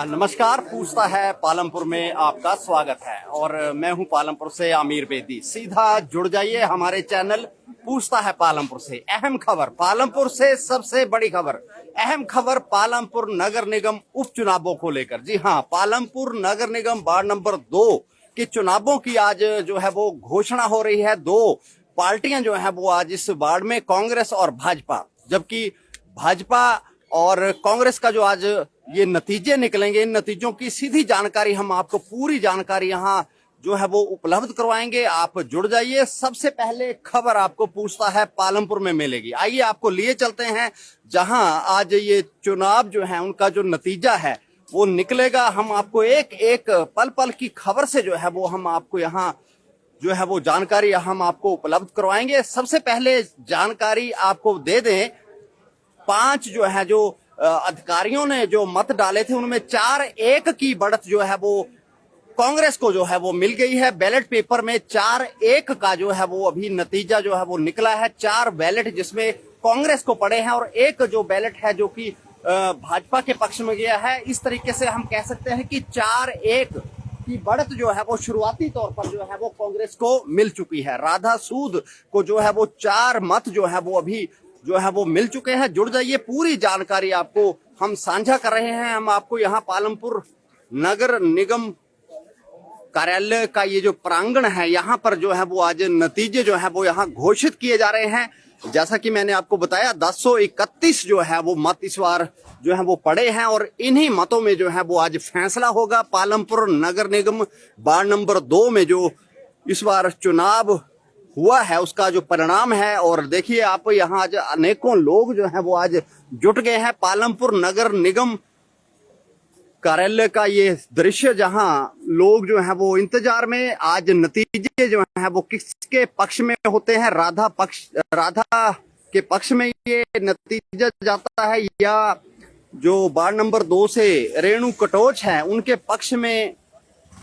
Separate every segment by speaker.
Speaker 1: नमस्कार। पूछता है पालमपुर में आपका स्वागत है और मैं हूं पालमपुर से आमिर बेदी। सीधा जुड़ जाइए हमारे चैनल पूछता है पालमपुर से। अहम खबर पालमपुर से, सबसे बड़ी खबर, अहम खबर पालमपुर नगर निगम उपचुनावों को लेकर। जी हां, पालमपुर नगर निगम वार्ड नंबर 2 के चुनावों की आज जो है वो घोषणा हो रही है। दो पार्टियां जो है वो आज इस वार्ड में, कांग्रेस और भाजपा, जबकि भाजपा और कांग्रेस का जो आज ये नतीजे निकलेंगे, इन नतीजों की सीधी जानकारी हम आपको, पूरी जानकारी यहाँ जो है वो उपलब्ध करवाएंगे। आप जुड़ जाइए। सबसे पहले खबर आपको पूछता है पालमपुर में मिलेगी। आइए आपको लिए चलते हैं जहां आज ये चुनाव जो है उनका जो नतीजा है वो निकलेगा। हम आपको एक एक पल पल की खबर से जो है वो हम आपको यहाँ जो है वो जानकारी हम आपको उपलब्ध करवाएंगे। सबसे पहले जानकारी आपको दे दें, 5 जो है जो अधिकारियों ने जो मत डाले थे उनमें 4-1 की बढ़त जो है वो कांग्रेस को जो है वो मिल गई है। बैलेट पेपर में 4-1 का जो है वो अभी नतीजा जो है वो निकला है। 4 बैलेट जिसमें कांग्रेस को पड़े हैं और एक जो बैलेट है जो कि भाजपा के पक्ष में गया है। इस तरीके से हम कह सकते हैं कि 4-1 की बढ़त जो है वो शुरुआती तौर पर जो है वो कांग्रेस को मिल चुकी है। राधा सूद को जो है वो 4 मत जो है वो अभी जो है वो मिल चुके हैं। जुड़ जाइए, पूरी जानकारी आपको हम साझा कर रहे हैं। हम आपको यहाँ पालमपुर नगर निगम कार्यालय का ये जो प्रांगण है, यहाँ पर जो है वो आज नतीजे जो है वो यहाँ घोषित किए जा रहे हैं। जैसा कि मैंने आपको बताया, 1031 जो है वो मत इस बार जो है वो पड़े हैं और इन्हीं मतों में जो है वो आज फैसला होगा। पालमपुर नगर निगम वार्ड नंबर 2 में जो इस बार चुनाव हुआ है उसका जो परिणाम है। और देखिए आप, यहाँ आज अनेकों लोग जो है वो आज जुट गए हैं। पालमपुर नगर निगम कार्यालय का ये दृश्य, जहां लोग जो है वो इंतजार में, आज नतीजे जो है वो किसके पक्ष में होते हैं। राधा के पक्ष में ये नतीजा जाता है या जो वार्ड नंबर 2 से रेणु कटोच है उनके पक्ष में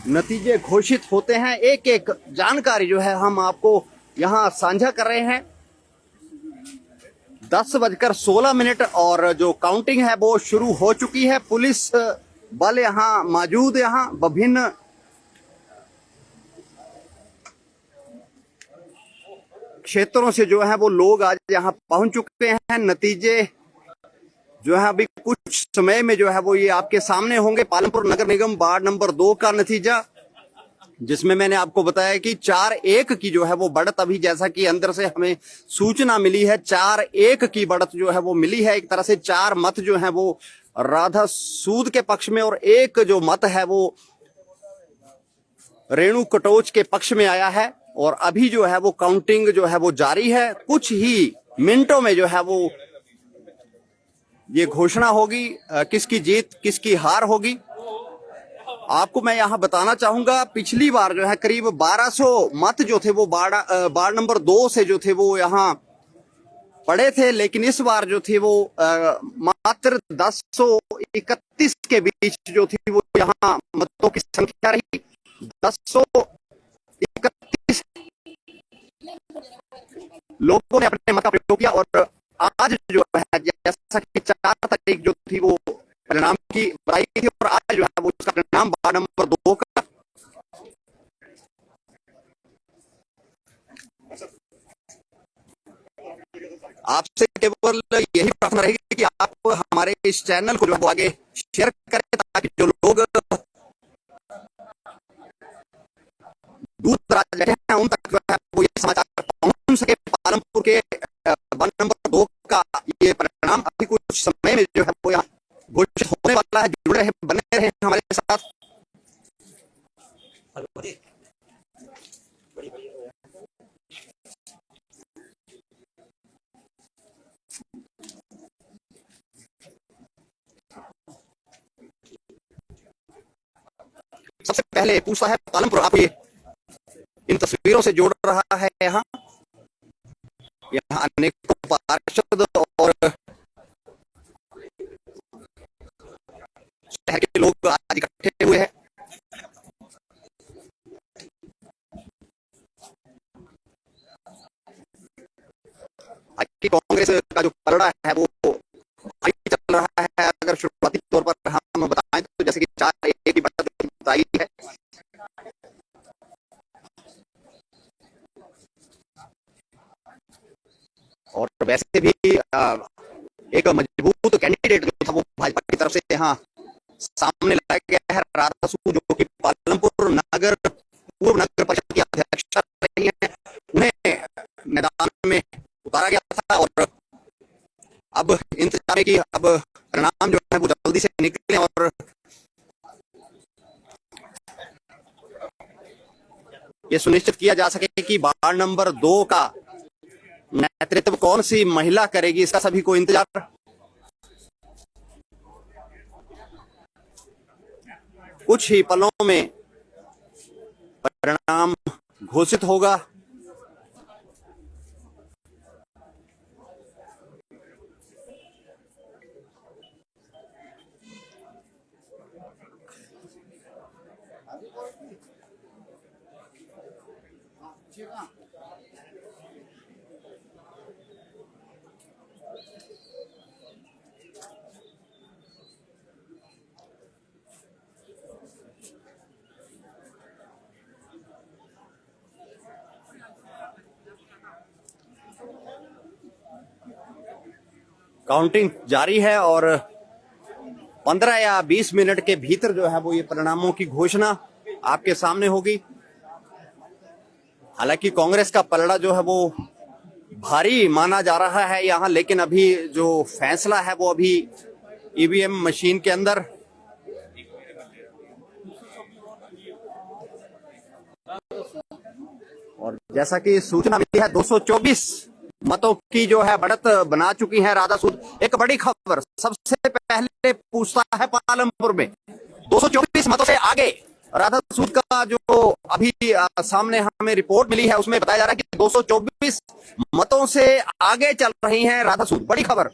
Speaker 1: नतीजे घोषित होते हैं। एक एक जानकारी जो है हम आपको यहाँ साझा कर रहे हैं। 10:16 और जो काउंटिंग है वो शुरू हो चुकी है। पुलिस बल यहाँ मौजूद, यहाँ विभिन्न क्षेत्रों से जो है वो लोग आज यहाँ पहुंच चुके हैं। नतीजे जो है अभी कुछ समय में जो है वो ये आपके सामने होंगे। पालमपुर नगर निगम वार्ड नंबर 2 का नतीजा, जिसमें मैंने आपको बताया कि 4-1 की जो है वो बढ़त अभी, जैसा कि अंदर से हमें सूचना मिली है, 4-1 की बढ़त जो है वो मिली है। एक तरह से 4 मत जो है वो राधा सूद के पक्ष में और एक जो मत है वो रेणु कटोच के पक्ष में आया है। और अभी जो है वो काउंटिंग जो है वो जारी है। कुछ ही मिनटों में जो है वो ये घोषणा होगी, किसकी जीत किसकी हार होगी। आपको मैं यहाँ बताना चाहूंगा, पिछली बार जो है करीब 1200 मत जो थे वो वार्ड नंबर 2 से जो थे वो यहाँ पड़े थे, लेकिन इस बार जो थी वो मात्र 1031 के बीच जो थी वो यहाँ मतों की संख्या रही। 1031 लोगों ने अपने मत का प्रयोग किया और आज जो है, जैसा कि 4 तारीख जो थी वो परिणाम की बताई थी और आज जो है वो उसका परिणाम वार्ड नंबर 2 का आपसे केवल यही प्रार्थना रहेगी कि आप हमारे इस चैनल को जो है वो आगे शेयर करें, ताकि जो लोग दूर दराज बैठे हैं उन तक जो है वो ये समाचार पहुंच सके। पालमपुर के वार्ड नंबर 2 का ये परिणाम अभी कुछ समय में जो है वो यहाँ घोषित होने वाला है। जुड़े रहे, बने रहे हमारे साथ। सबसे पहले पूछता है पालमपुर, आप ये इन तस्वीरों से जोड़ रहा है। यहाँ अनेकों पार्षद और शहर के लोग आज इकट्ठे हुए हैं। कांग्रेस का जो पलड़ा है वो चल रहा है। अगर शुरुआती तौर से भी एक मजबूत कैंडिडेट जो था वो भाजपा की तरफ से यहाँ सामने लाया गया है। राधा सूद जो कि पालमपुर नगर पूर्व नगर परिषद की अध्यक्ष रही हैं, उन्हें मैदान में उतारा गया था और अब इंतजार है कि अब परिणाम जो है वो जल्दी से निकले और ये सुनिश्चित किया जा सके कि वार्ड नंबर 2 का नेतृत्व कौन सी महिला करेगी, इसका सभी को इंतजार। कुछ ही पलों में परिणाम घोषित होगा। काउंटिंग जारी है और 15 या 20 मिनट के भीतर जो है वो ये परिणामों की घोषणा आपके सामने होगी। हालांकि कांग्रेस का पलड़ा जो है वो भारी माना जा रहा है यहाँ, लेकिन अभी जो फैसला है वो अभी ईवीएम मशीन के अंदर। और जैसा कि सूचना मिली है 224 मतों की जो है बढ़त बना चुकी है राधा सूद। एक बड़ी खबर सबसे पहले पूछता है पालमपुर में 224 मतों से आगे राधा सूद का जो अभी सामने हमें रिपोर्ट मिली है उसमें बताया जा रहा है कि 224 मतों से आगे चल रही हैं राधा सूद। बड़ी खबर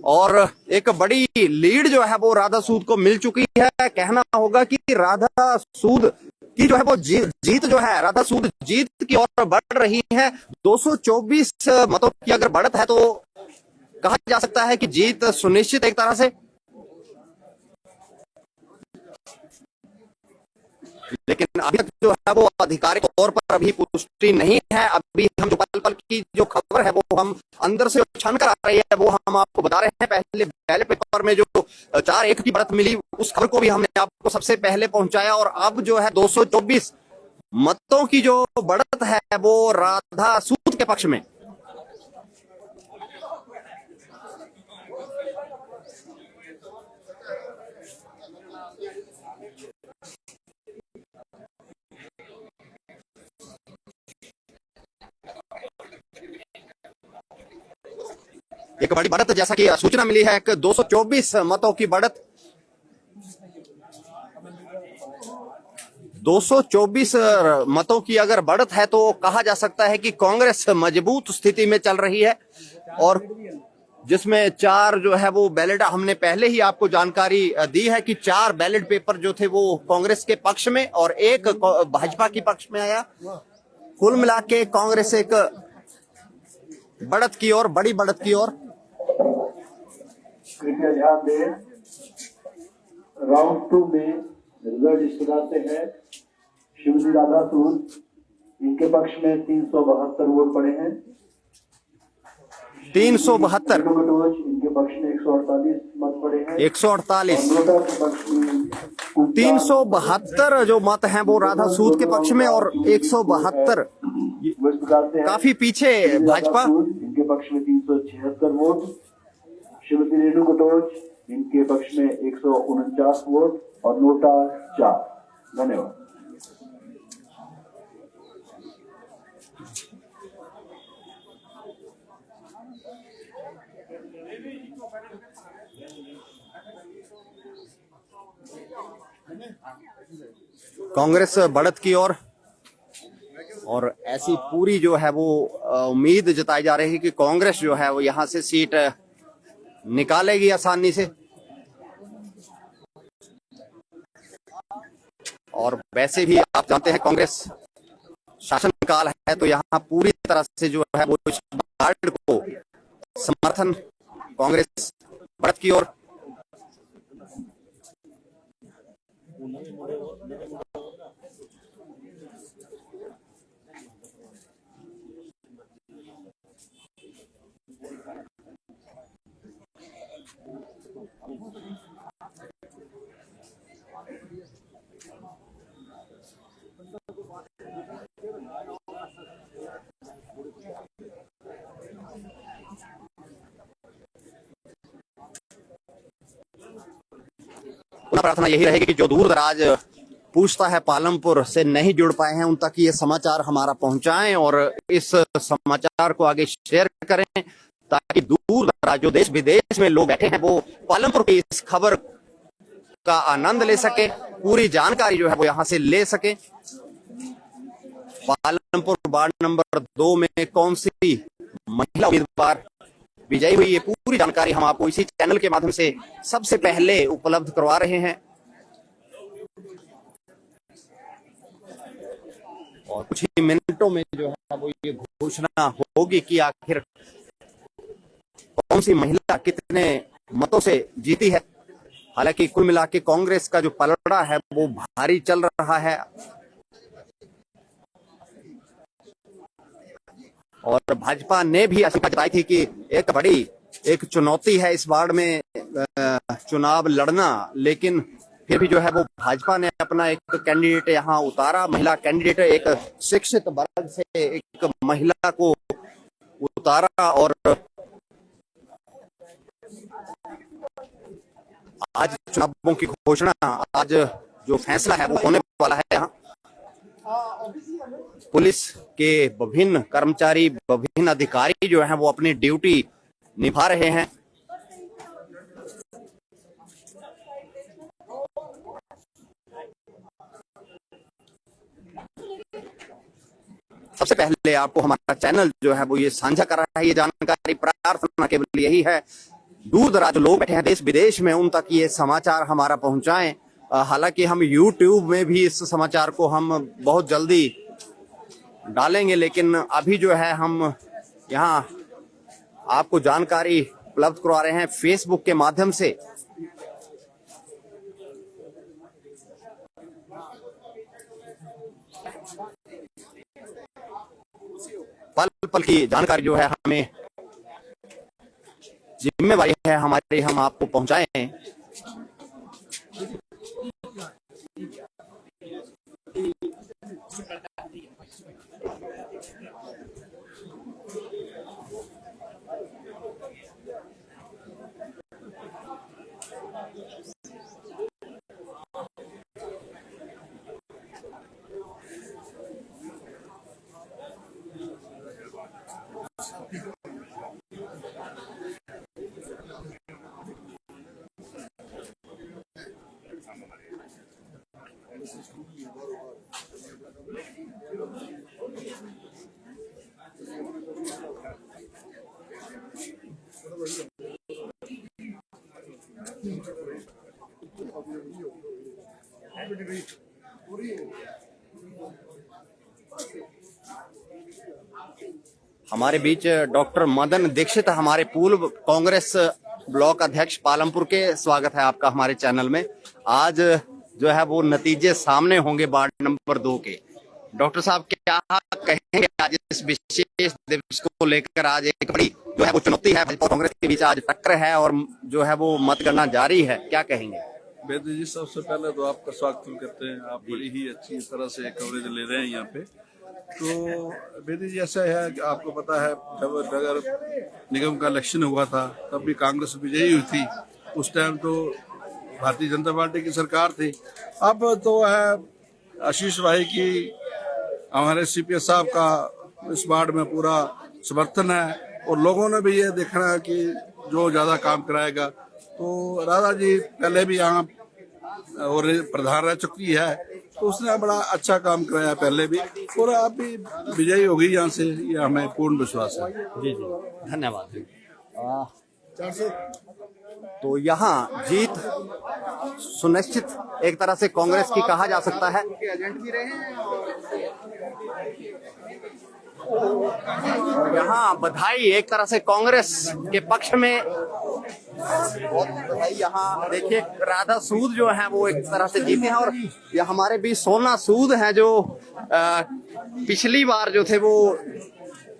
Speaker 1: और एक बड़ी लीड जो है वो राधा सूद को मिल चुकी है। कहना होगा कि राधा सूद की जो है वो जीत जो है राधा सूद जीत की ओर बढ़ रही है। 224 मतों की अगर बढ़त है तो कहा जा सकता है कि जीत सुनिश्चित एक तरह से। लेकिन अभी तक जो है वो आधिकारिक तौर पर अभी पुष्टि नहीं है। अभी हम जो पल पल की जो खबर है वो हम अंदर से छान कर आ रही है वो हम आपको बता रहे हैं। पहले बैलेट पेपर में जो 4-1 की बढ़त मिली उस खबर को भी हमने आपको सबसे पहले पहुंचाया और अब जो है 224 मतों की जो बढ़त है वो राधा सूद के पक्ष में। एक बड़ी बढ़त जैसा कि सूचना मिली है कि 224 मतों की बढ़त 224 मतों की अगर बढ़त है तो कहा जा सकता है कि कांग्रेस मजबूत स्थिति में चल रही है। और जिसमें 4 जो है वो बैलेट हमने पहले ही आपको जानकारी दी है कि 4 बैलेट पेपर जो थे वो कांग्रेस के पक्ष में और 1 भाजपा के पक्ष में आया। कुल मिला के कांग्रेस एक बढ़त की ओर, बड़ी बढ़त की ओर।
Speaker 2: कृपया ध्यान दें, राउंड 2 में रिजल्ट इस प्रकार से है। शिवजी राधा सूद इनके पक्ष में 372 वोट पड़े हैं।
Speaker 1: 372
Speaker 2: इनके पक्ष में 148 मत पड़े हैं।
Speaker 1: 148
Speaker 2: नोटा के पक्ष में
Speaker 1: 372 जो मत हैं वो राधा सूद के पक्ष में और 172 काफी पीछे भाजपा।
Speaker 2: इनके पक्ष में 376 वोट। श्रीमती रेणु कटोच इनके पक्ष में 149 वोट और नोटा 4। धन्यवाद।
Speaker 1: कांग्रेस बढ़त की ओर और ऐसी पूरी जो है वो उम्मीद जताई जा रही है कि कांग्रेस जो है वो यहां से सीट निकालेगी आसानी से। और वैसे भी आप जानते हैं कांग्रेस शासनकाल है तो यहाँ पूरी तरह से जो है वो इस गार्ड को समर्थन कांग्रेस बढ़त की ओर। पुनः प्रार्थना यही रहेगी कि जो दूर दराज पूछता है पालमपुर से नहीं जुड़ पाए हैं उन तक ये समाचार हमारा पहुंचाएं और इस समाचार को आगे शेयर करें ताकि दूर दराज जो देश विदेश में लोग बैठे हैं वो पालमपुर की इस खबर का आनंद ले सके, पूरी जानकारी जो है वो यहां से ले सके। पालमपुर वार्ड नंबर 2 में कौन सी महिला उम्मीदवार विजयी हुई, ये पूरी जानकारी हम आपको इसी चैनल के माध्यम से सबसे पहले उपलब्ध करवा रहे हैं और कुछ ही मिनटों में जो है वो ये घोषणा होगी कि आखिर कौन सी महिला कितने मतों से जीती है। हालांकि कुल मिला के कांग्रेस का जो पलड़ा है वो भारी चल रहा है और भाजपा ने भी आशंका जताई थी कि एक बड़ी चुनौती है इस वार्ड में चुनाव लड़ना, लेकिन फिर भी जो है वो भाजपा ने अपना एक कैंडिडेट यहाँ उतारा, महिला कैंडिडेट, एक शिक्षित वर्ग से एक महिला को उतारा और आज चुनावों की घोषणा, आज जो फैसला है वो होने वाला है। यहाँ पुलिस के विभिन्न कर्मचारी, विभिन्न अधिकारी जो हैं वो अपनी ड्यूटी निभा रहे हैं। सबसे पहले आपको हमारा चैनल जो है वो ये साझा कर रहा है, ये जानकारी, प्रार्थना केवल यही है दूर दराज लोग बैठे हैं देश विदेश में उन तक ये समाचार हमारा पहुंचाएं। हालांकि हम YouTube में भी इस समाचार को हम बहुत जल्दी डालेंगे, लेकिन अभी जो है हम यहाँ आपको जानकारी उपलब्ध करवा रहे हैं फेसबुक के माध्यम से। पल पल की जानकारी जो है हमें जिम्मेवारी है हमारी, हम आपको पहुंचाएं। हमारे बीच डॉक्टर मदन दीक्षित, हमारे पूर्व कांग्रेस ब्लॉक अध्यक्ष पालमपुर के, स्वागत है आपका हमारे चैनल में। आज जो है वो नतीजे सामने होंगे वार्ड नंबर 2 के। डॉक्टर साहब क्या कहेंगे आज इस विशेष दिवस को लेकर? आज एक बड़ी जो है वो चुनौती है, भाजपा कांग्रेस के बीच आज टक्कर है और जो है वो मतगणना जारी है, क्या कहेंगे?
Speaker 3: बेदी जी, सबसे पहले तो आपका स्वागत करते हैं। आप बड़ी ही अच्छी तरह से कवरेज ले रहे हैं यहाँ पे। तो बेदी जी, ऐसा है कि आपको पता है जब नगर निगम का इलेक्शन हुआ था तब भी कांग्रेस विजयी हुई थी। उस टाइम तो भारतीय जनता पार्टी की सरकार थी। अब तो है आशीष भाई की, हमारे सीपीएस साहब का इस वार्ड में पूरा समर्थन है और लोगों ने भी ये देखना है कि जो ज्यादा काम कराएगा। तो राधा जी पहले भी यहाँ और प्रधान रह चुकी है, तो उसने बड़ा अच्छा काम कराया पहले भी, और अब भी विजयी होगी यहाँ से, ये हमें पूर्ण विश्वास है।
Speaker 1: जी जी, धन्यवाद। तो यहाँ जीत सुनिश्चित एक तरह से कांग्रेस की कहा जा सकता है। यहाँ बधाई एक तरह से कांग्रेस के पक्ष में, बहुत बधाई। यहाँ देखिए राधा सूद जो है वो एक तरह से जीते हैं और ये हमारे भी सोना सूद हैं जो पिछली बार जो थे वो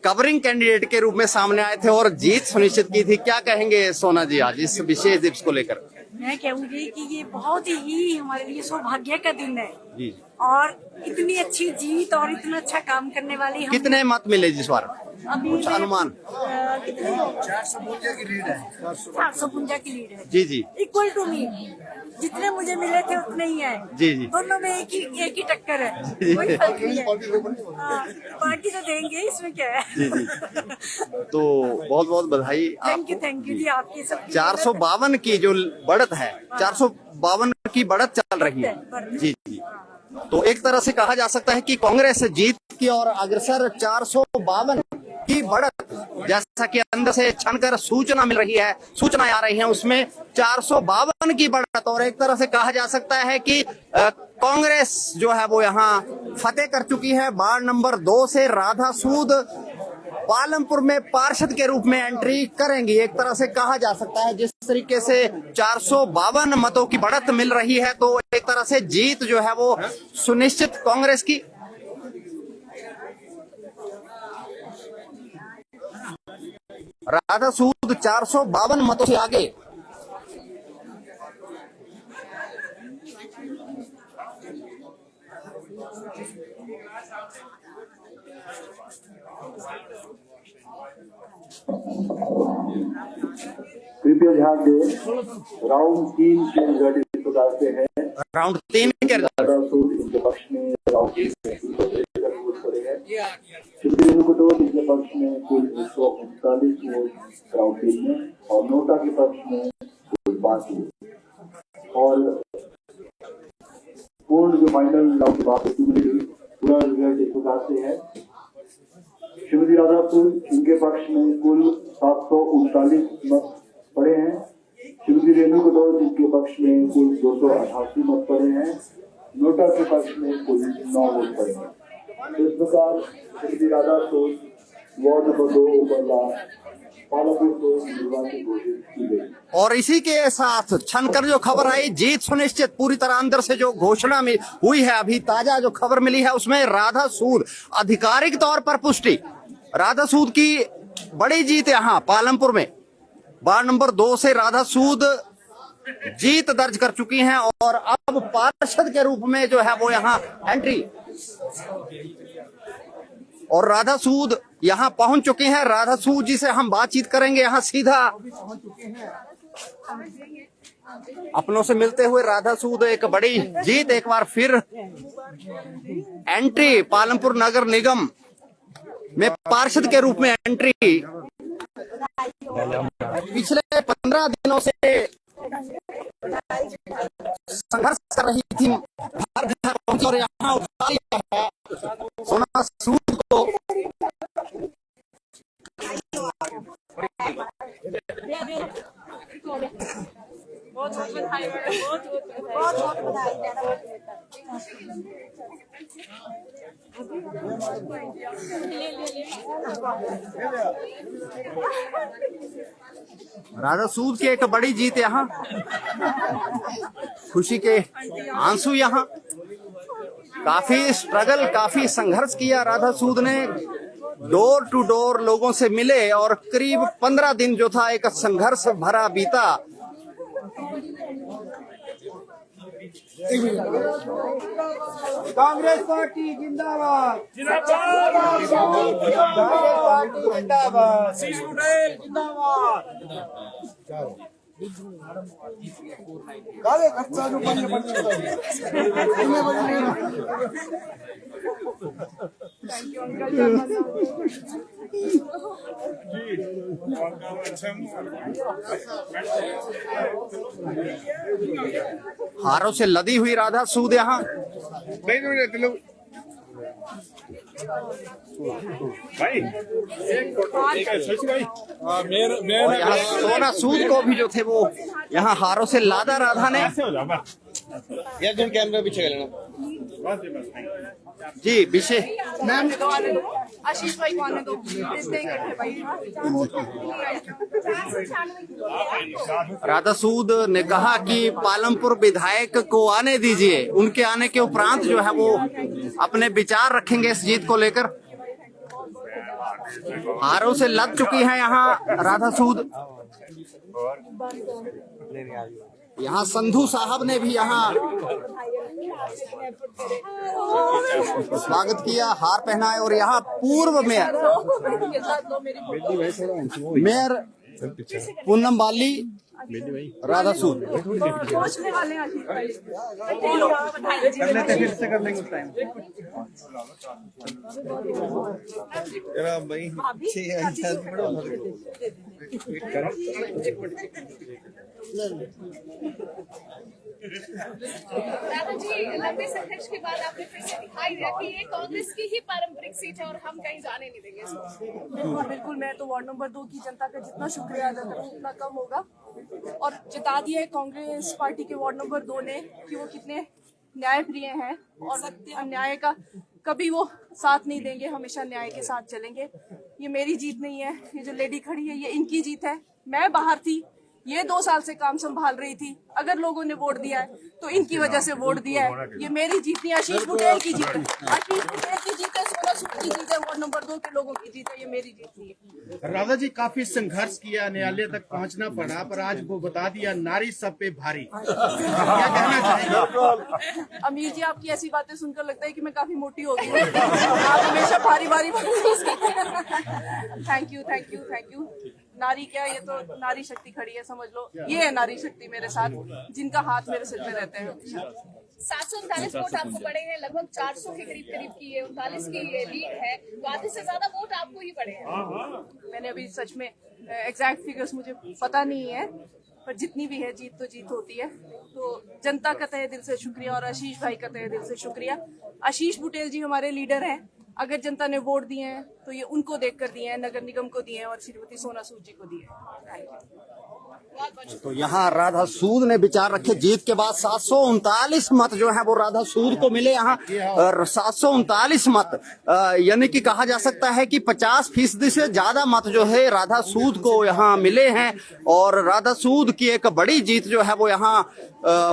Speaker 1: कवरिंग कैंडिडेट के रूप में सामने आए थे और जीत सुनिश्चित की थी। क्या कहेंगे सोना जी आज इस विशेष दिवस को लेकर?
Speaker 4: मैं कहूँगी कि ये बहुत ही हमारे लिए सौभाग्य का दिन है
Speaker 1: जी।
Speaker 4: और इतनी अच्छी जीत और इतना अच्छा काम करने वाली
Speaker 1: कितने मत मिले जिस बार?
Speaker 4: अभी
Speaker 1: कुछ अनुमान?
Speaker 4: कितने 452 की लीड है। 452 की लीड है
Speaker 1: जी जी
Speaker 4: इक्वल टू मी। जितने मुझे मिले थे उतने ही आए।
Speaker 1: जी जी
Speaker 4: दोनों में एक ही टक्कर है, कोई फर्क नहीं है। हाँ, पार्टी तो देंगे, इसमें क्या है।
Speaker 1: जी जी तो बहुत बहुत बधाई
Speaker 4: थैंक यू जी, आपकी सब
Speaker 1: 452 की जो बढ़त है, 452 की बढ़त चल रही है। जी जी तो एक तरह से कहा जा सकता है कि कांग्रेस जीत की और अग्रसर 452 की बढ़त, जैसा कि अंदर से छनकर सूचना मिल रही है, सूचनाएं आ रही हैं, उसमें 452 की बढ़त। और एक तरह से कहा जा सकता है कि कांग्रेस जो है वो यहाँ फतेह कर चुकी है। वार्ड नंबर 2 से राधा सूद पालमपुर में पार्षद के रूप में एंट्री करेंगी। एक तरह से कहा जा सकता है जिस तरीके से 452 मतों की बढ़त मिल रही है, तो एक तरह से जीत जो है वो सुनिश्चित कांग्रेस की। राधा सूद 452 मतों से आगे।
Speaker 2: कृपया ध्यान दें, राउंड 3 के रिजल्ट इस प्रकार से है।
Speaker 1: राउंड 3 के रिजल्ट
Speaker 2: इनके पक्ष में राउंड 1 में पड़े हैं। श्रीमती रेणु कटोच इनके पक्ष में कुल 139 वोट राउंड 3 में, और नोटा के पक्ष में कुल 5 वोट। और पूर्ण जो फाइनल राउंड पूरा रिजल्ट इस प्रकार से है। श्रीमती राधा सूद इनके पक्ष में कुल 739 मत पड़े हैं। श्रीमती रेणु कटोच इनके पक्ष में कुल 288 मत पड़े हैं। नोटा के पक्ष में कुल 9 वोट पड़े हैं। इस प्रकार श्रीमती राधा सूद वार्ड नंबर 2 उपरला पालमपुर से निर्वाचित घोषित की गई।
Speaker 1: और इसी के साथ छनकर जो खबर आई, जीत सुनिश्चित पूरी तरह अंदर से जो घोषणा में हुई है, अभी ताजा जो खबर मिली है उसमें राधा सूद आधिकारिक तौर पर पुष्टि। राधा सूद की बड़ी जीत यहाँ पालमपुर में वार्ड नंबर 2 से राधा सूद जीत दर्ज कर चुकी हैं और अब पार्षद के रूप में जो है वो यहाँ एंट्री। और राधा सूद यहाँ पहुंच चुके हैं। राधा सूद जी से हम बातचीत करेंगे यहाँ सीधा। अपनों से मिलते हुए राधा सूद एक बड़ी जीत, एक बार फिर एंट्री पालमपुर नगर निगम में पार्षद के रूप में एंट्री। पिछले 15 दिनों से संघर्ष कर रही थी, घर घर पहुंची और यहाँ उठा लिया है सोना सूद को।
Speaker 4: बहुत बधाई, बहुत बधाई।
Speaker 1: राधा सूद की एक बड़ी जीत यहाँ, खुशी के आंसू यहाँ। काफी स्ट्रगल, काफी संघर्ष किया राधा सूद ने, डोर टू डोर लोगों से मिले और करीब 15 दिन जो था एक संघर्ष भरा बीता।
Speaker 5: कांग्रेस पार्टी जिंदाबाद, कांग्रेस पार्टी जिंदाबाद, काले खर्चा जो बंद
Speaker 1: हारों से लदी हुई राधा सूद यहाँ। और यहाँ सोना सूद को भी जो थे वो यहाँ हारों से लादा राधा ने।
Speaker 5: कैमरा पीछे लेना
Speaker 1: जी विषय
Speaker 4: मैम आशीष भाई को आने दो, इतने ही करते भाई।
Speaker 1: राधा सूद ने कहा कि पालमपुर विधायक को आने दीजिए, उनके आने के उपरांत जो है वो अपने विचार रखेंगे इस जीत को लेकर। हारों से लद चुकी है यहाँ राधा सूद। यहाँ संधू साहब ने भी यहाँ स्वागत किया, हार पहनाए। और यहाँ पूर्व मेयर पूनम बाली राधा सूद।
Speaker 4: पहुंचने वाले हैं
Speaker 5: फिर से कर लेंगे उस टाइम।
Speaker 6: राधा जी, लंबे संघर्ष के बाद आपने फिर से दिखाई दिया कि ये कांग्रेस की ही पारंपरिक सीट है और हम कहीं जाने नहीं देंगे इसको।
Speaker 4: बिल्कुल, मैं तो वार्ड नंबर 2 की जनता का जितना शुक्रिया अदा करूँ उतना कम होगा। और जिता दिया है कांग्रेस पार्टी के वार्ड नंबर 2 ने कि वो कितने न्यायप्रिय हैं और अन्याय का कभी वो साथ नहीं देंगे, हमेशा न्याय के साथ चलेंगे। ये मेरी जीत नहीं है, ये जो लेडी खड़ी है ये इनकी जीत है। मैं बाहर थी, ये 2 साल से काम संभाल रही थी। अगर लोगों ने वोट दिया है तो इनकी वजह से वोट दिया है। ये मेरी जीत नहीं, आशीष बुटेल की जीत है। आशीष बुटेल की जीत है, सोना सूद की जीत है, वार्ड नंबर 2 के लोगों की जीत है। ये मेरी जीत नहीं है।
Speaker 5: राधा जी, काफी संघर्ष किया, न्यायालय तक पहुंचना पड़ा, पर आज वो बता दिया नारी सब पे भारी। क्या कहना चाहेंगे?
Speaker 4: अमीर जी, आपकी ऐसी बातें सुनकर लगता है कि मैं काफी मोटी हो गई हूँ। आप हमेशा भारी भारी thank you, thank you, thank you. नारी क्या, ये तो नारी शक्ति खड़ी है, समझ लो। ये है नारी शक्ति मेरे साथ, जिनका हाथ मेरे सिर में रहते हैं।
Speaker 6: 739 वोट आपको पड़े हैं, लगभग 400 के करीब की ये 39 की ये लीड है, तो आधे से ज्यादा वोट आपको ही पड़े हैं।
Speaker 4: मैंने अभी सच में एग्जैक्ट फिगर्स मुझे पता नहीं है, पर जितनी भी है जीत तो जीत होती है। तो जनता का तहे दिल से शुक्रिया और आशीष भाई का तहे दिल से शुक्रिया। आशीष बुटेल जी हमारे लीडर हैं। अगर जनता ने वोट दिए हैं तो ये उनको देखकर दिए हैं, नगर निगम को दिए हैं और श्रीमती सोना सूद जी को दिए हैं।
Speaker 1: तो यहाँ राधा सूद ने विचार रखे। जीत के बाद 739 मत जो है वो राधा सूद को मिले यहाँ। और 739 मत यानी कि कहा जा सकता है कि 50% से ज्यादा मत जो है राधा सूद को यहाँ मिले हैं। और राधा सूद की एक बड़ी जीत जो है वो यहाँ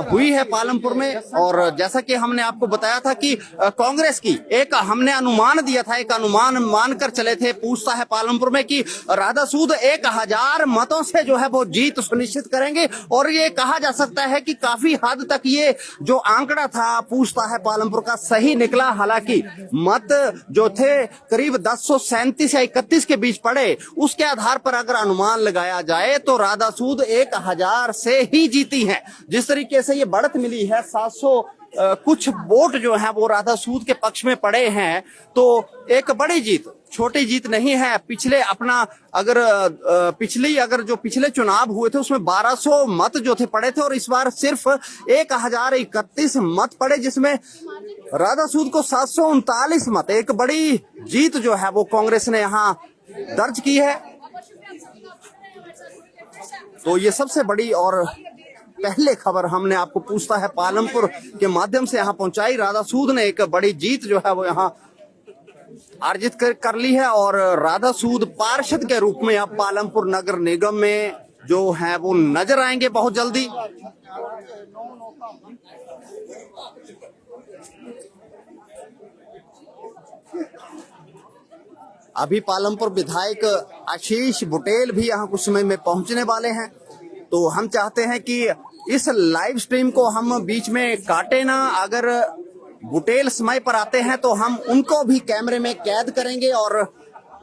Speaker 1: हुई है पालमपुर में। और जैसा कि हमने आपको बताया था कि कांग्रेस की एक हमने अनुमान दिया था, एक अनुमान मानकर चले थे पूछता है पालमपुर में कि राधा सूद 1000 मतों से जो है वो जीत सुनिश्चित करेंगे। और ये कहा जा सकता है कि काफी हद तक ये जो आंकड़ा था पूछता है पालमपुर का सही निकला। हालांकि मत जो थे करीब 1037 या 31 के बीच पड़े, उसके आधार पर अगर अनुमान लगाया जाए तो राधा सूद 1000 से ही जीती हैं। जिस तरीके से ये बढ़त मिली है, 700 कुछ वोट जो है वो राधा सूद के पक्ष में पड़े हैं, तो एक बड़ी जीत, छोटी जीत नहीं है। पिछले अपना अगर पिछले चुनाव हुए थे उसमें 1200 मत जो थे पड़े थे और इस बार सिर्फ 1031 मत पड़े, जिसमें राधा सूद को 739 मत, एक बड़ी जीत जो है वो कांग्रेस ने यहाँ दर्ज की है। तो ये सबसे बड़ी और पहले खबर हमने आपको पूछता है पालमपुर के माध्यम से यहाँ पहुंचाई। राधा सूद ने एक बड़ी जीत जो है वो यहाँ अर्जित कर ली है और राधा सूद पार्षद के रूप में अब पालमपुर नगर निगम में जो है वो नजर आएंगे बहुत जल्दी। अभी पालमपुर विधायक आशीष बुटेल भी यहाँ कुछ समय में पहुंचने वाले हैं। तो हम चाहते हैं कि इस लाइव स्ट्रीम को हम बीच में काटे ना। अगर बुटेल समय पर आते हैं तो हम उनको भी कैमरे में कैद करेंगे और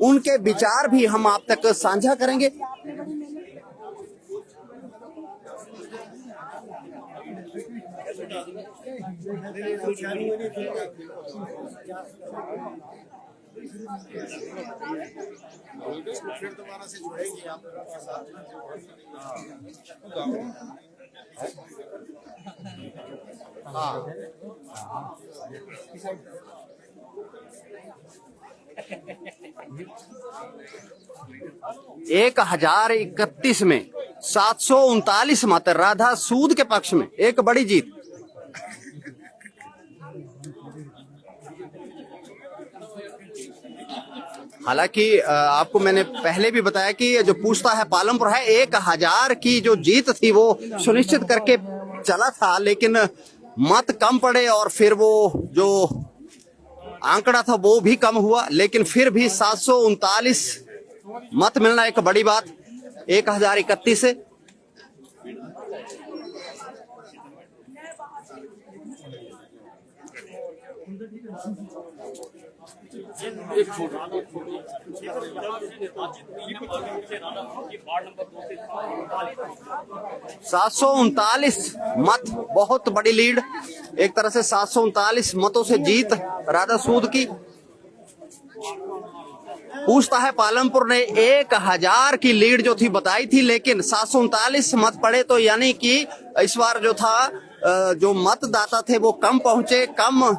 Speaker 1: उनके विचार भी हम आप तक साझा करेंगे। फिर दोबारा से जुड़ेंगे आपके साथ। हाँ 1031 में 739 मत राधा सूद के पक्ष में, एक बड़ी जीत। हालांकि आपको मैंने पहले भी बताया कि जो पूछता है पालमपुर है 1000 की जो जीत थी वो सुनिश्चित करके चला था, लेकिन मत कम पड़े और फिर वो जो आंकड़ा था वो भी कम हुआ। लेकिन फिर भी 739 मत मिलना एक बड़ी बात 1031 से। $739 मत, बहुत बड़ी लीड। एक तरह से 739 मतों से जीत राधा सूद की। पूछता है पालमपुर ने 1000 की लीड जो थी बताई थी, लेकिन 739 मत पड़े, तो यानी कि इस बार जो था जो मतदाता थे वो कम पहुंचे, कम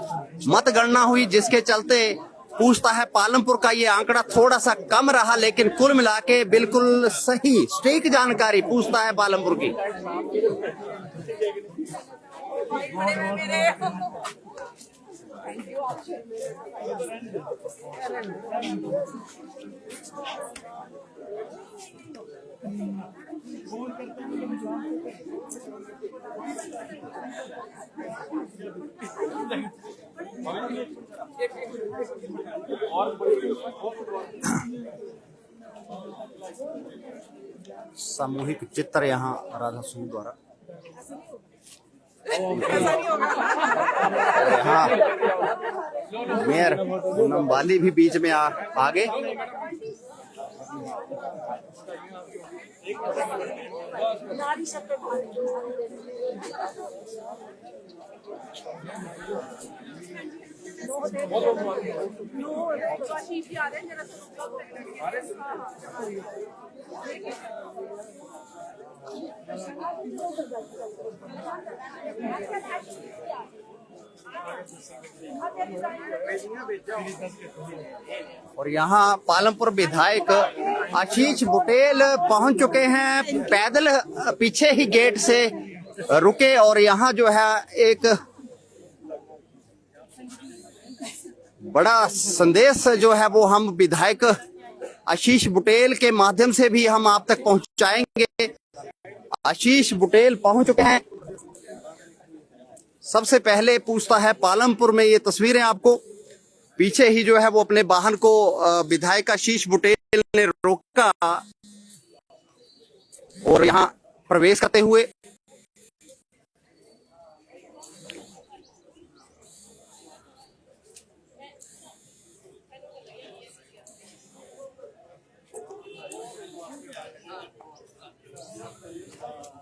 Speaker 1: मतगणना हुई, जिसके चलते पूछता है पालमपुर का ये आंकड़ा थोड़ा सा कम रहा, लेकिन कुल मिला के बिल्कुल सही सटीक जानकारी पूछता है पालमपुर की। सामूहिक चित्र यहाँ राधा सूद द्वारा। हाँ, मेयर पूनम बाली भी बीच में आगे। और यहाँ पालमपुर विधायक आशीष बुटेल पहुंच चुके हैं, पैदल पीछे ही गेट से रुके, और यहाँ जो है एक बड़ा संदेश जो है वो हम विधायक आशीष बुटेल के माध्यम से भी हम आप तक पहुंचाएंगे। आशीष बुटेल पहुंच चुके हैं। सबसे पहले पूछता है पालमपुर में, ये तस्वीरें आपको पीछे ही जो है वो अपने वाहन को विधायक आशीष बुटेल ने रोका और यहाँ प्रवेश करते हुए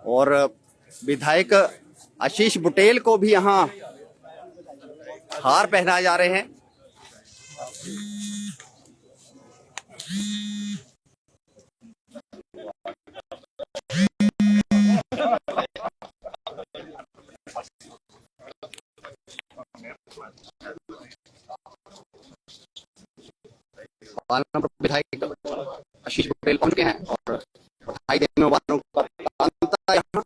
Speaker 1: और विधायक आशीष बुटेल को भी यहाँ हार पहनाए जा रहे हैं। विधायक आशीष बुटेल पहुंच गए हैं और बधाई देने वालों का तांता यहाँ।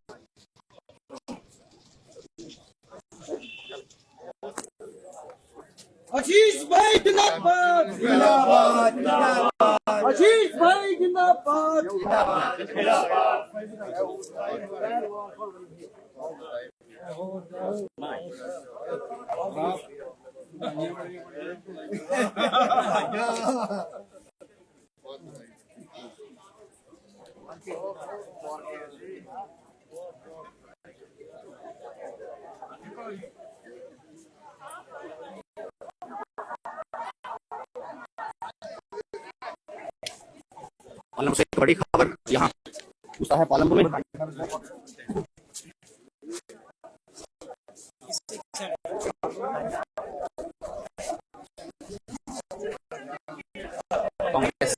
Speaker 7: आशीष भाई जिंदाबाद, जिंदाबाद, जिंदाबाद। आशीष भाई जिंदाबाद, जिंदाबाद।
Speaker 1: पालमपुर से एक बड़ी खबर यहाँ पूछता है पालमपुर में कांग्रेस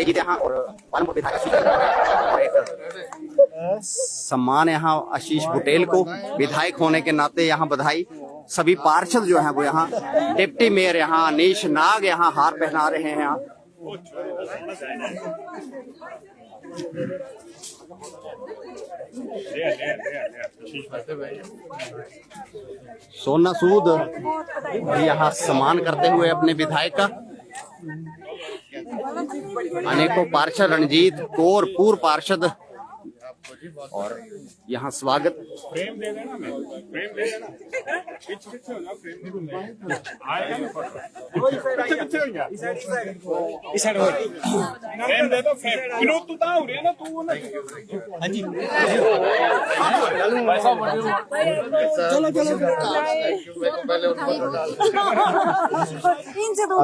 Speaker 1: यहाँ और पालमपुर विधायक सम्मान यहाँ आशीष बुटेल को विधायक होने के नाते यहाँ बधाई। सभी पार्षद जो हैं वो यहाँ, डिप्टी मेयर यहाँ अनीश नाग यहाँ हार पहना रहे हैं। यहाँ सोना सूद यहाँ सम्मान करते हुए अपने विधायक का। अनेकों पार्षद, रणजीत कौर पूर्व पार्षद और यहाँ स्वागत
Speaker 8: फ्रेम दे देना, मैं फ्रेम दे देना, पीछे हो जाओ, फ्रेम दे दूंगा, आएगा ना फोटो, पीछे हो जा, इस साइड हो, फ्रेम दे दो, फ्रेम, विनोद तू था उड़े ना, तू ना, हाँ जी,
Speaker 7: चलो चलो इनसे तो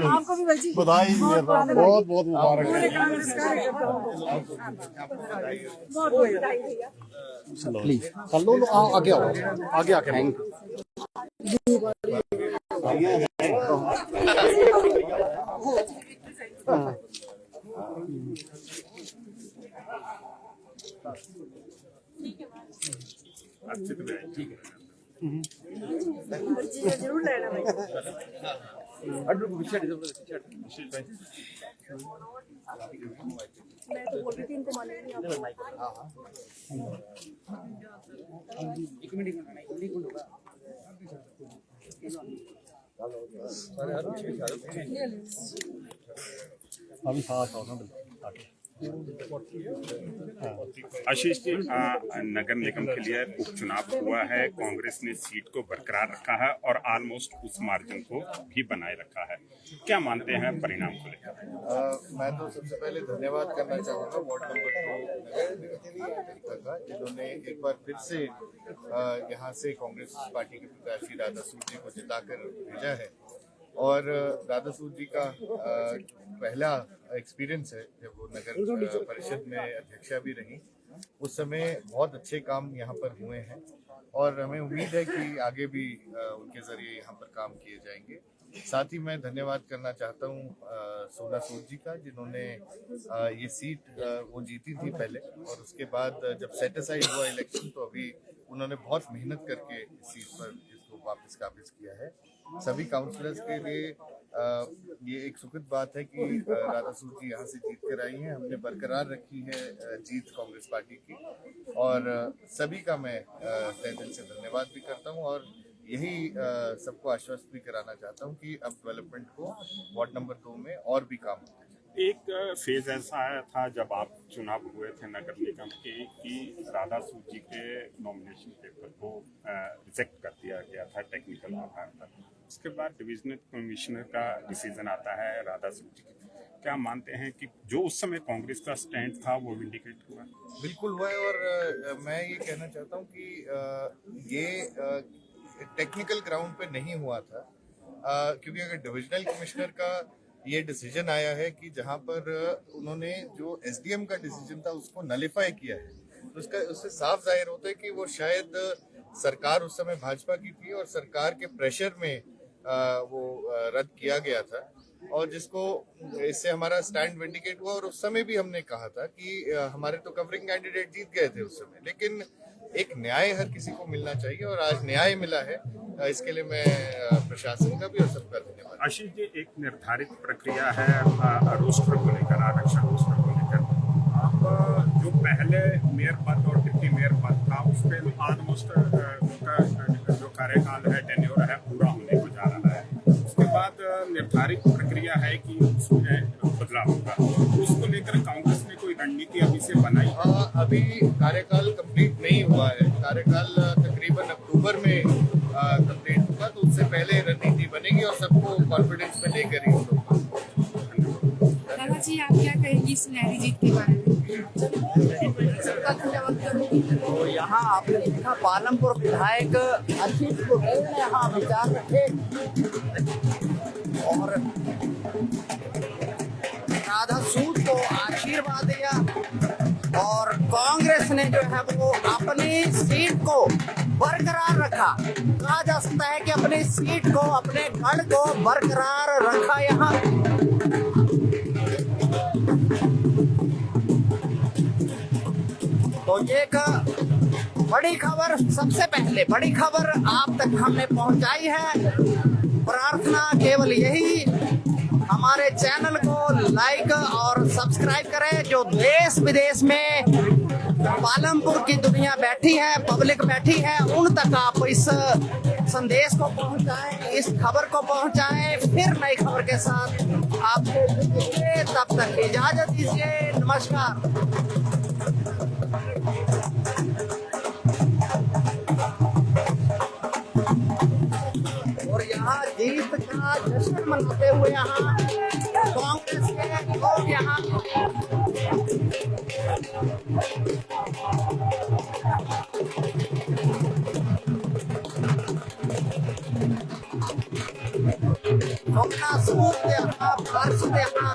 Speaker 7: आपको भी बची
Speaker 9: बधाई, बहुत बहुत मुबारक। प्लीज चलो आगे आओ, आगे आके
Speaker 1: थैंक
Speaker 4: जरूर लेना भाई। मैं तो बोल रही थी इनको मालूम नहीं
Speaker 9: अभी साथ आओ ना
Speaker 8: आशीष जी, नगर निगम के लिए उपचुनाव हुआ है, कांग्रेस ने सीट को बरकरार रखा है और ऑलमोस्ट उस मार्जिन को भी बनाए रखा है, क्या मानते हैं परिणाम को लेकर?
Speaker 10: मैं तो सबसे पहले धन्यवाद करना चाहूँगा वार्ड नंबर 2 नगर निगम का, जिन्होंने एक बार फिर से यहाँ से कांग्रेस पार्टी के प्रत्याशी राधा सूद जी को जिताकर भेजा है। और राधा सूद जी का पहला एक्सपीरियंस है जब वो नगर परिषद में अध्यक्षा भी रही, उस समय बहुत अच्छे काम यहाँ पर हुए हैं और हमें उम्मीद है कि आगे भी उनके जरिए यहाँ पर काम किए जाएंगे। साथ ही मैं धन्यवाद करना चाहता हूँ सोना सूद जी का, जिन्होंने ये सीट वो जीती थी पहले और उसके बाद जब सेट असाइड हुआ इलेक्शन तो अभी उन्होंने बहुत मेहनत करके इस सीट पर इसको वापस काबिज किया है। सभी काउंसलर्स के लिए ये एक सुखद बात है कि राधा सूद जी यहाँ से जीत कर आई हैं। हमने बरकरार रखी है जीत कांग्रेस पार्टी की और सभी का मैं तहे दिल से धन्यवाद भी करता हूँ और यही सबको आश्वस्त भी कराना चाहता हूँ कि अब डेवलपमेंट को वार्ड नंबर 2 में और भी काम होगा।
Speaker 8: एक फेज ऐसा आया था जब आप चुनाव हुए थे नगर निगम के कि राधा सूद जी के नॉमिनेशन पेपर को रिजेक्ट कर दिया गया था टेक्निकल आधार पर। उसके बाद डिविजनल कमिश्नर का डिसीजन आता है राधा सूद जी, क्या मानते हैं कि जो उस समय कांग्रेस का स्टैंड था वो विंडिकेट हुआ?
Speaker 10: बिल्कुल हुआ है और मैं ये कहना चाहता हूँ कि ये टेक्निकल ग्राउंड पे नहीं हुआ था, क्योंकि अगर डिविजनल कमिश्नर का ये डिसीजन आया है कि जहां पर उन्होंने जो एसडीएम का डिसीजन था उसको नलिफाई किया है, तो उससे साफ जाहिर होता है कि वो शायद सरकार उस समय भाजपा की थी और सरकार के प्रेशर में वो रद्द किया गया था और जिसको इससे हमारा स्टैंड विंडिकेट हुआ। और उस समय भी हमने कहा था कि हमारे तो कवरिंग कैंडिडेट जीत गए थे उस समय, लेकिन एक न्याय हर किसी को मिलना चाहिए और आज न्याय मिला है, इसके लिए मैं प्रशासन का भी और सबका धन्यवाद।
Speaker 8: आशीष जी, एक निर्धारित प्रक्रिया है रोस्टर को लेकर, आरक्षण रोस्टर को लेकर। आप जो पहले मेयर पद और डिप्टी मेयर पद था उस पर ऑलमोस्ट उनका जो कार्यकाल है, टेन्योर है, पूरा होने को जा रहा है। उसके बाद निर्धारित प्रक्रिया है कि उसमें बदलाव होगा, उसको लेकर कांग्रेस ने कोई रणनीति अभी से बनाई?
Speaker 10: अभी कार्यकाल कंप्लीट नहीं हुआ है, कार्यकाल तकरीबन अक्टूबर में कंप्लीट होगा, तो उससे पहले रणनीति बनेगी और सबको कॉन्फिडेंस में लेकर ही होगा।
Speaker 11: जी, आप क्या कहेंगी सुनहरी जीत के बारे में?
Speaker 1: तो यहाँ आपने देखा पालमपुर विधायक आशीष गोयल ने यहाँ विचार रखे और राधा सूद को आशीर्वाद दिया और कांग्रेस ने जो है वो अपनी सीट को बरकरार रखा। कहा जा सकता है कि अपनी सीट को, अपने गढ़ को बरकरार रखा यहाँ। तो ये एक बड़ी खबर, सबसे पहले बड़ी खबर आप तक हमने पहुंचाई है। प्रार्थना केवल यही, हमारे चैनल को लाइक और सब्सक्राइब करें। जो देश विदेश में पालमपुर की दुनिया बैठी है, पब्लिक बैठी है, उन तक आप इस संदेश को पहुंचाएं, इस खबर को पहुंचाएं। फिर नई खबर के साथ आपसे मिलेंगे, तब तक इजाजत दीजिए, नमस्कार। और यहाँ जीत का जश्न मनाते हुए यहाँ कांग्रेस के लोग यहाँ अपना सूट यहाँ फर्श यहाँ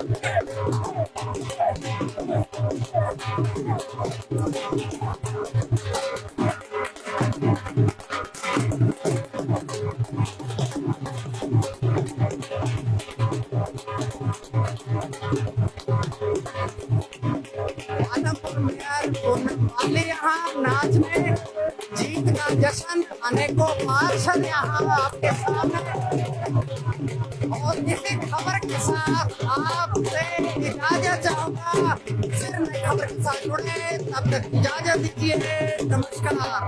Speaker 1: यहाँ नाच में जीत का जश्न, अनेकों पार्षद यहाँ आपके सामने। और इसी खबर के साथ आपसे इजाजत चाहूंगा, फिर नई खबर के साथ जुड़े, तब तक इजाजत दीजिए, नमस्कार।